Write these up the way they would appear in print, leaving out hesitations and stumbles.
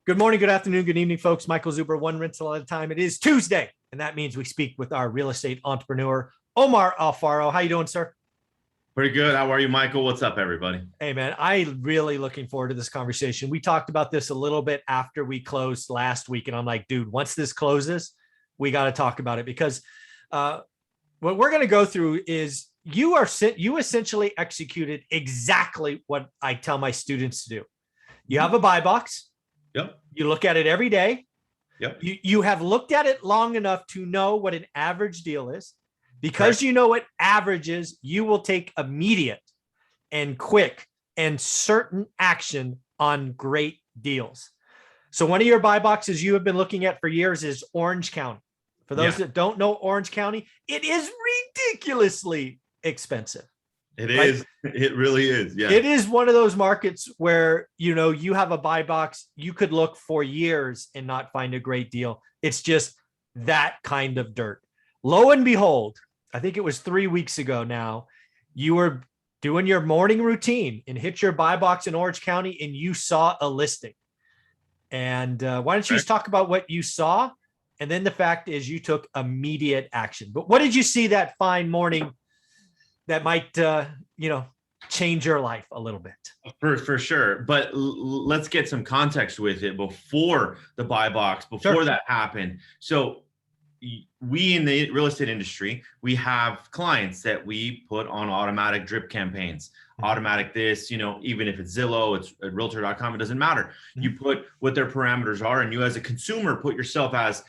Good morning, good afternoon, good evening, folks. Michael Zuber, one rental at a time. It is Tuesday, and that means we speak with our real estate entrepreneur, Omar Alfaro. How you doing, sir? Pretty good. How are you, Michael? What's up, everybody? Hey, man, I'm really looking forward to this conversation. We talked about this a little bit after we closed last week, and I'm like, dude, once this closes, we got to talk about it because what we're going to go through is you essentially executed exactly what I tell my students to do. You have a buy box. Yep. You look at it every day. Yep. You have looked at it long enough to know what an average deal is. Because Correct. you know what average is, you will take immediate and quick and certain action on great deals. So one of your buy boxes you have been looking at for years is Orange County. For those that don't know Orange County, it is ridiculously expensive. It is. It really is. Yeah. It is one of those markets where, you have a buy box, you could look for years and not find a great deal. It's just that kind of dirt. Lo and behold, I think it was 3 weeks ago now, you were doing your morning routine and hit your buy box in Orange County and you saw a listing. And why don't you just talk about what you saw? And then the fact is you took immediate action. But what did you see that fine morning that might, change your life a little bit? For sure. But let's get some context with it before the buy box, before that happened. So we in the real estate industry, we have clients that we put on automatic drip campaigns, automatic this, even if it's Zillow, it's at realtor.com, it doesn't matter. You put what their parameters are, and you as a consumer put yourself as,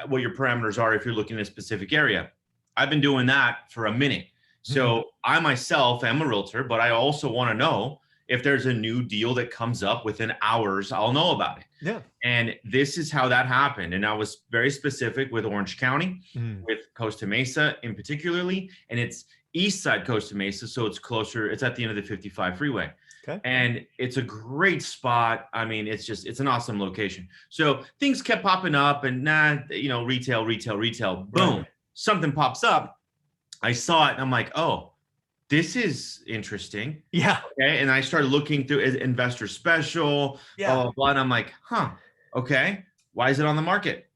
what your parameters are if you're looking in a specific area. I've been doing that for a minute. So I myself am a realtor, but I also want to know if there's a new deal that comes up within hours, I'll know about it. Yeah. And this is how that happened. And I was very specific with Orange County, with Costa Mesa in particularly, and it's east side Costa Mesa. So it's closer, it's at the end of the 55 freeway. Okay. And it's a great spot. I mean, it's an awesome location. So things kept popping up and retail, boom, Right. Something pops up. I saw it and I'm like, oh, this is interesting. Yeah. Okay. And I started looking through investor special, blah, blah, blah. And I'm like, okay, why is it on the market?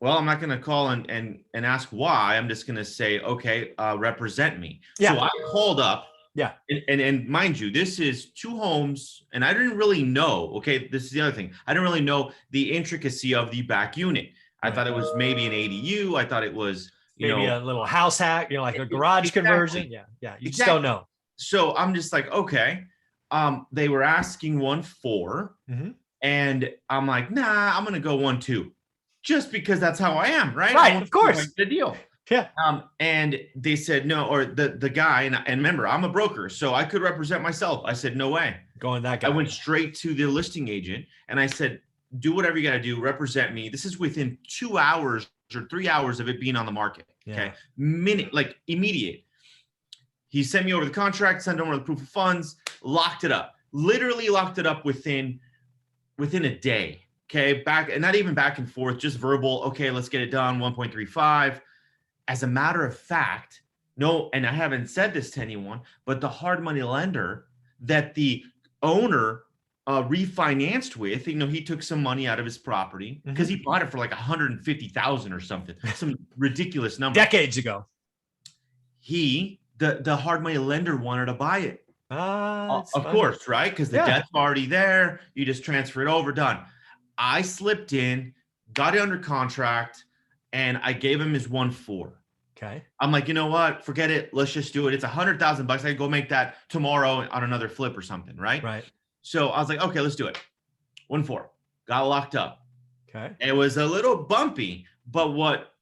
Well, I'm not going to call and ask why. I'm just going to say, okay, represent me. Yeah. So I called up. Yeah. And mind you, this is 2 homes and I didn't really know. Okay. This is the other thing. I didn't really know the intricacy of the back unit. I thought it was maybe an ADU. I thought it was, maybe a little house hack, like a garage conversion. Yeah. You just don't know. So I'm just like, okay. They were asking 1.4 and I'm like, nah, I'm going to go 1.2 just because that's how I am. Right. Right. Of course. The deal. Yeah. And they said no, or the guy, and remember, I'm a broker, so I could represent myself. I said, no way. Going that guy. I went straight to the listing agent and I said, do whatever you got to do, represent me. This is within 2 hours or 3 hours of it being on the market. Okay. Immediate. He sent me over the contract, sent over the proof of funds, locked it up, literally locked it up within a day. Okay. And not even back and forth, just verbal. Okay, let's get it done. 1.35. As a matter of fact, no, and I haven't said this to anyone, but the hard money lender that the owner refinanced with, he took some money out of his property because he bought it for like 150,000 or something, some ridiculous number. Decades ago. The hard money lender wanted to buy it. Of course, right? Because the debt's already there. You just transfer it over, done. I slipped in, got it under contract, and I gave him his 1.4. Okay. I'm like, you know what? Forget it. Let's just do it. It's $100,000. I can go make that tomorrow on another flip or something, right? Right. So I was like, okay, let's do it. 1.4. Got locked up. Okay. It was a little bumpy, but what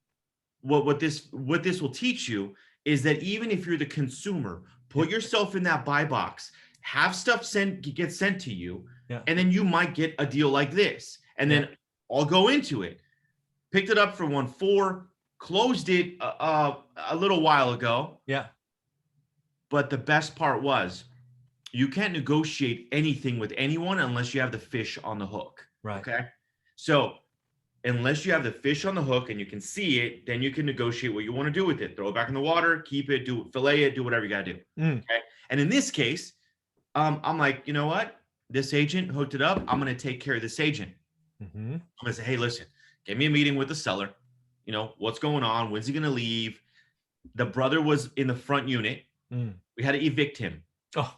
this will teach you is that even if you're the consumer, put yourself in that buy box, have stuff get sent to you, and then you might get a deal like this. And then I'll go into it. Picked it up for 1.4, closed it a little while ago. Yeah. But the best part was you can't negotiate anything with anyone unless you have the fish on the hook. Right. Okay. So unless you have the fish on the hook and you can see it, then you can negotiate what you want to do with it. Throw it back in the water, keep it, fillet it, do whatever you got to do. Okay. And in this case, I'm like, you know what? This agent hooked it up. I'm going to take care of this agent. Mm-hmm. I'm gonna say, hey, listen, get me a meeting with the seller. You know, what's going on? When's he gonna leave? The brother was in the front unit. Mm. We had to evict him. Oh,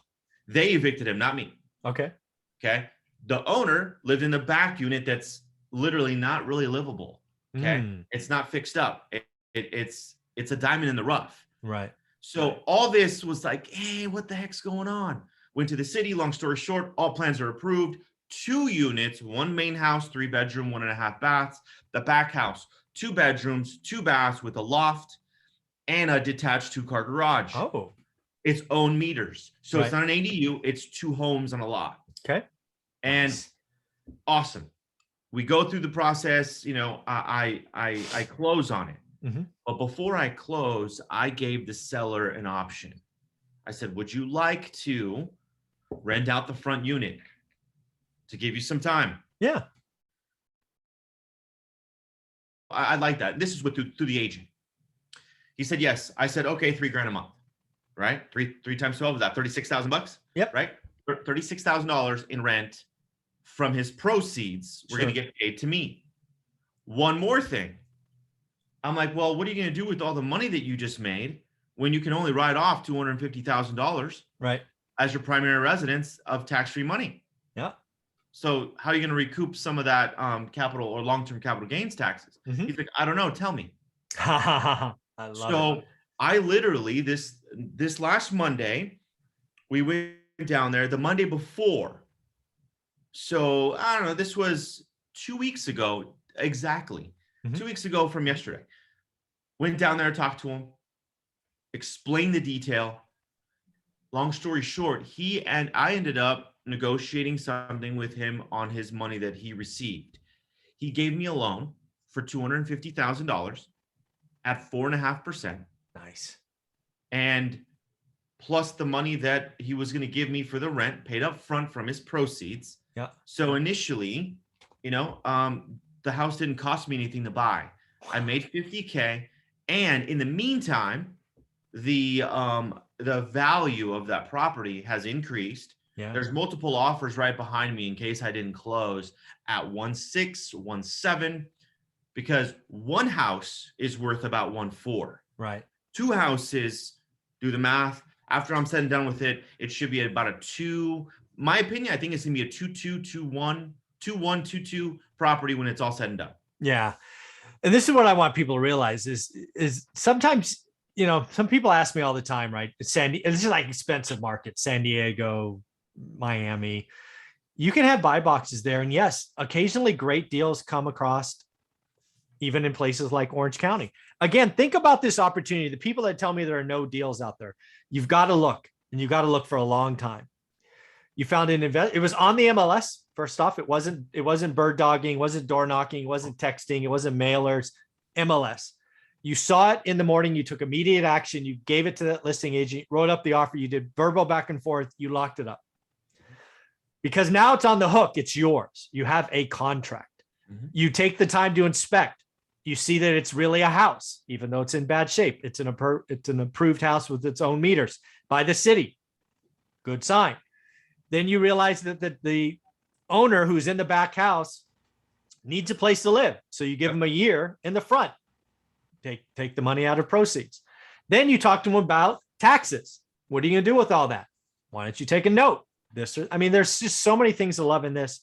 They evicted him, not me. okay. Okay. The owner lived in the back unit that's literally not really livable. Okay. Mm. It's not fixed up. It's a diamond in the rough. Right. So all this was like, hey, what the heck's going on? Went to the city. Long story short, all plans are approved. 2 units, 1 main house, 3 bedroom, 1.5 baths. The back house, 2 bedrooms, 2 baths with a loft and a detached 2-car garage. Oh, Its own meters. So right. it's not an ADU. It's 2 homes on a lot. Okay. And Nice. awesome. We go through the process. You know, I close on it. Mm-hmm. But before I close, I gave the seller an option. I said, would you like to rent out the front unit to give you some time? Yeah. I like that. This is through the agent. He said, yes. I said, okay, $3,000 a month, right? Three times 12 is that $36,000? Yep. Right. $36,000 in rent from his proceeds. We're going to get paid to me. One more thing. I'm like, well, what are you going to do with all the money that you just made when you can only write off $250,000 Right. as your primary residence of tax-free money? Yeah. So how are you going to recoup some of that capital or long-term capital gains taxes? Mm-hmm. He's like, I don't know. Tell me. I love So it. I literally, this last Monday, we went down there the Monday before. So I don't know, this was 2 weeks ago, exactly. Mhm. 2 weeks ago from yesterday. Went down there, talked to him, explained the detail. Long story short, he and I ended up negotiating something with him on his money that he received. He gave me a loan for $250,000 at 4.5%. Nice. And plus the money that he was going to give me for the rent paid up front from his proceeds. Yeah. So initially, you know, the house didn't cost me anything to buy. I made $50K, and in the meantime, the value of that property has increased. Yeah. There's multiple offers right behind me in case I didn't close at 1.6, 1.7, because one house is worth about 1.4. Right. 2 houses, do the math. After I'm said and done with it, it should be about a 2. My opinion, I think it's gonna be a 2.2, 2.1, 2.1, 2.2 property when it's all said and done. Yeah. And this is what I want people to realize is sometimes, you know, some people ask me all the time, right? This is like expensive markets, San Diego, Miami. You can have buy boxes there. And yes, occasionally great deals come across, even in places like Orange County. Again, think about this opportunity. The people that tell me there are no deals out there, you've got to look, and you've got to look for a long time. You found it was on the MLS. First off, it wasn't bird dogging, wasn't door knocking, wasn't texting, it wasn't mailers, MLS. You saw it in the morning, you took immediate action, you gave it to that listing agent, wrote up the offer, you did verbal back and forth, you locked it up. Because now it's on the hook, it's yours. You have a contract. Mm-hmm. You take the time to inspect. You see that it's really a house, even though it's in bad shape. It's an approved house with its own meters by the city. Good sign. Then you realize that the owner who's in the back house needs a place to live. So you give him a year in the front, take the money out of proceeds. Then you talk to him about taxes. What are you going to do with all that? Why don't you take a note? There's just so many things to love in this.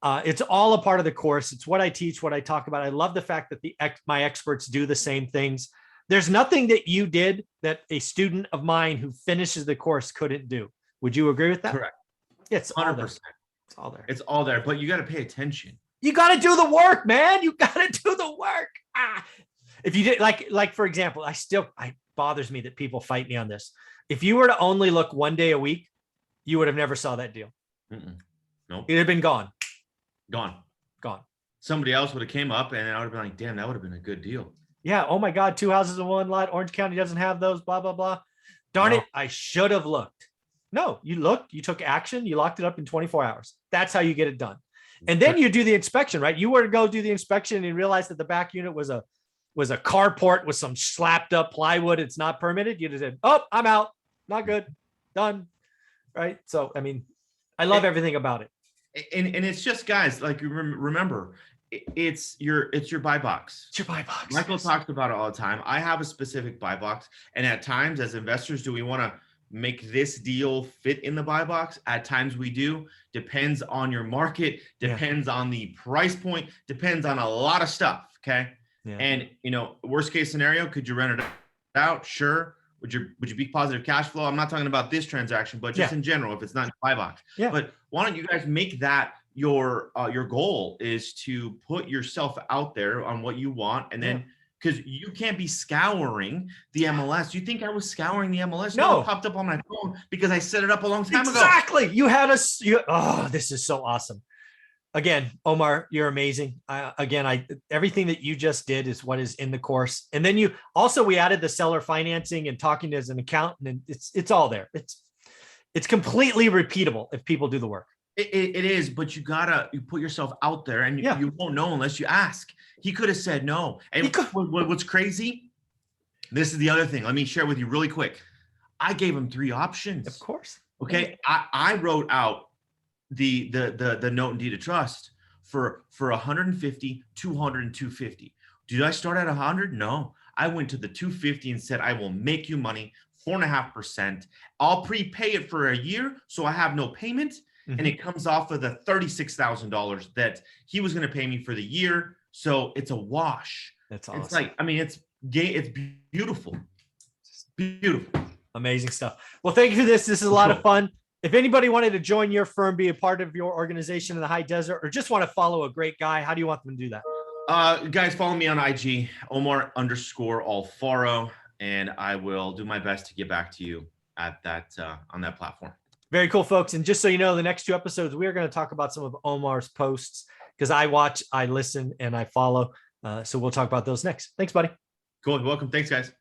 It's all a part of the course. It's what I teach, what I talk about. I love the fact that my experts do the same things. There's nothing that you did that a student of mine who finishes the course couldn't do. Would you agree with that? Correct. It's 100%. It's all there. It's all there, but you got to pay attention. You got to do the work, man. You got to do the work. If you did, like for example, it bothers me that people fight me on this. If you were to only look one day a week, you would have never saw that deal. Nope. It'd have been gone. Gone. Somebody else would have came up and I would have been like, damn, that would have been a good deal. Yeah. Oh my God. 2 houses in one lot. Orange County doesn't have those, blah, blah, blah. Darn it. I should have looked. No, you looked, you took action, you locked it up in 24 hours. That's how you get it done. And then you do the inspection, right? You were to go do the inspection and realize that the back unit was a carport with some slapped up plywood. It's not permitted. You just said, oh, I'm out. Not good. Done. Right. So, I mean, I love everything about it. And it's just, guys, like, remember, it's your buy box. It's your buy box. Michael talks about it all the time. I have a specific buy box, and at times, as investors, do we want to make this deal fit in the buy box? At times we do. Depends on your market, depends on the price point, depends on a lot of stuff. Okay. Yeah. And worst case scenario, could you rent it out? Sure. Would you be positive cash flow? I'm not talking about this transaction, but just in general, if it's not in the buy box. Yeah. But why don't you guys make that your goal, is to put yourself out there on what you want, and then because you can't be scouring the MLS. You think I was scouring the MLS? No, it popped up on my phone because I set it up a long time ago. Exactly. You had us. Oh, this is so awesome. Again, Omar, you're amazing. Everything that you just did is what is in the course. And then we added the seller financing and talking as an accountant, and it's all there. It's completely repeatable if people do the work. It is, but you put yourself out there, and you won't know unless you ask. He could have said no. And what's crazy, this is the other thing. Let me share with you really quick. I gave him 3 options. Of course. Okay. I wrote out the note and deed of trust for 150, 200, and 250. Did I start at 100? No. I went to the 250 and said, I will make you money, 4.5%. I'll prepay it for a year, so I have no payment. Mm-hmm. And it comes off of the $36,000 that he was going to pay me for the year. So it's a wash. That's awesome. It's like, it's beautiful. It's beautiful. Amazing stuff. Well, thank you for this. This is a lot of fun. If anybody wanted to join your firm, be a part of your organization in the high desert, or just want to follow a great guy, how do you want them to do that? Guys, follow me on IG, Omar_Alfaro, and I will do my best to get back to you at that on that platform. Very cool, folks. And just so you know, the next 2 episodes, we are going to talk about some of Omar's posts, because I watch, I listen, and I follow. So we'll talk about those next. Thanks, buddy. Cool. You're welcome. Thanks, guys.